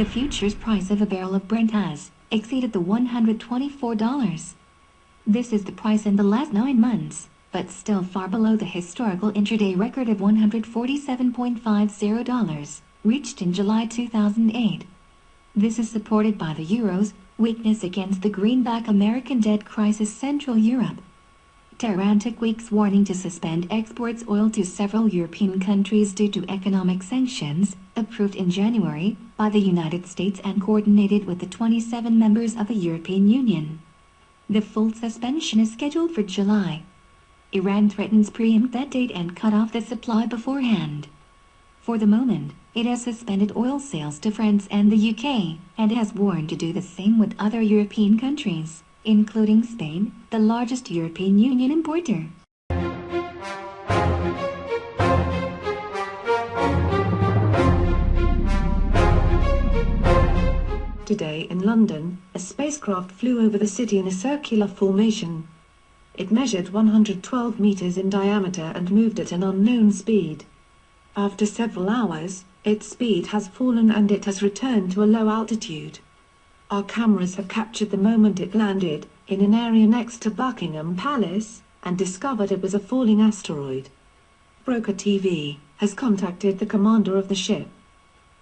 The futures price of a barrel of Brent has exceeded the $124. This is the price in the last 9 months, but still far below the historical intraday record of $147.50, reached in July 2008. This is supported by the euro's weakness against the greenback American debt crisis Central Europe. Tehran took weeks warning to suspend exports oil to several European countries due to economic sanctions, approved in January by the United States and coordinated with the 27 members of the European Union. The full suspension is scheduled for July. Iran threatens preempt that date and cut off the supply beforehand. For the moment, it has suspended oil sales to France and the UK, and has warned to do the same with other European countries, including Spain, the largest European Union importer. Today in London, a spacecraft flew over the city in a circular formation. It measured 112 meters in diameter and moved at an unknown speed. After several hours, its speed has fallen and it has returned to a low altitude. Our cameras have captured the moment it landed, in an area next to Buckingham Palace, and discovered it was a falling asteroid. vbroker.eu has contacted the commander of the ship.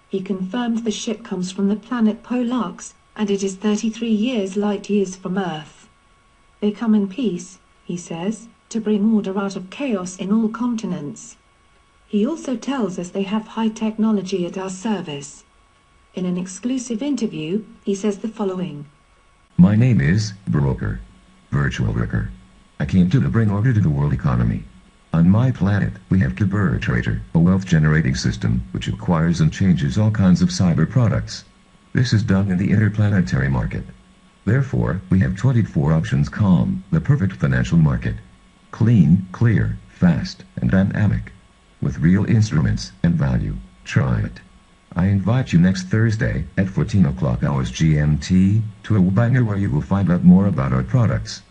He confirmed the ship comes from the planet Pollux, and it is 33 light years from Earth. They come in peace, he says, to bring order out of chaos in all continents. He also tells us they have high technology at our service. In an exclusive interview, he says the following. My name is Broker. Virtual Worker. I came to bring order to the world economy. On my planet, we have Cybertrader, a wealth-generating system which acquires and changes all kinds of cyber products. This is done in the interplanetary market. Therefore, we have 24 options calm, the perfect financial market. Clean, clear, fast, and dynamic. With real instruments and value. Try it. I invite you next Thursday at 14 o'clock hours GMT to a webinar where you will find out more about our products.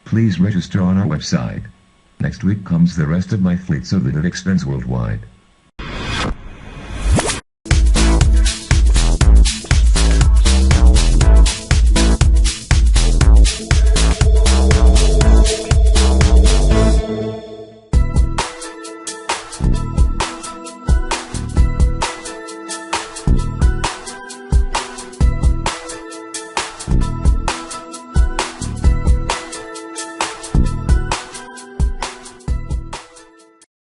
Please register on our website. Next week comes the rest of my fleet so that it extends worldwide.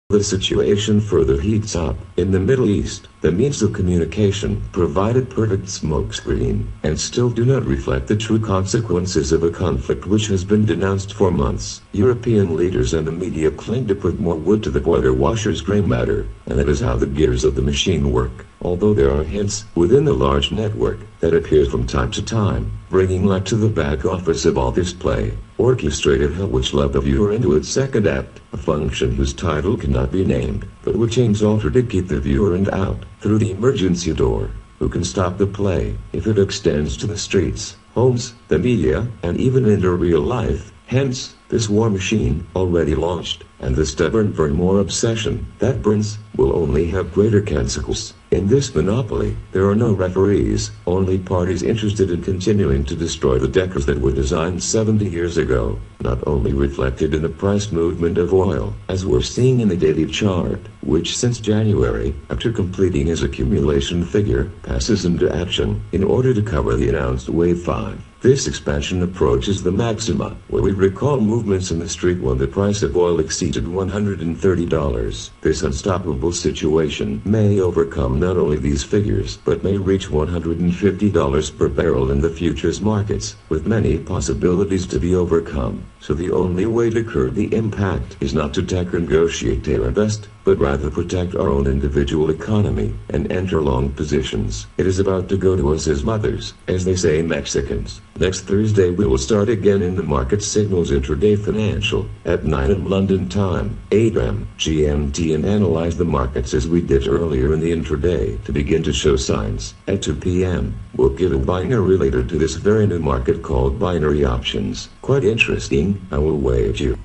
The situation further heats up. In the Middle East, the means of communication provided perfect smokescreen, and still do not reflect the true consequences of a conflict which has been denounced for months. European leaders and the media claim to put more wood to the boiler washer's gray matter, and that is how the gears of the machine work. Although there are hints within the large network that appears from time to time, bringing light to the back office of all this play, orchestrated hell which led the viewer into its second act, a function whose title cannot be named, but which aims also to keep the viewer in out, through the emergency door. Who can stop the play, if it extends to the streets, homes, the media, and even into real life? Hence, this war machine, already launched, and the stubborn for more obsession that brings, will only have greater consequences. In this monopoly, there are no referees, only parties interested in continuing to destroy the decors that were designed 70 years ago, not only reflected in the price movement of oil, as we're seeing in the daily chart, which since January, after completing his accumulation figure, passes into action, in order to cover the announced Wave 5. This expansion approaches the maxima, where we recall movements in the street when the price of oil exceeded $130. This unstoppable situation may overcome not only these figures, but may reach $150 per barrel in the futures markets, with many possibilities to be overcome. So the only way to curb the impact is not to negotiate or invest, but rather protect our own individual economy and enter long positions. It is about to go to us as mothers, as they say Mexicans. Next Thursday we will start again in the market signals intraday financial at 9 am London time, 8 am GMT, and analyze the markets as we did earlier in the intraday to begin to show signs. At 2 p.m. we'll give a binary related to this very new market called binary options. Quite interesting, I will wait you.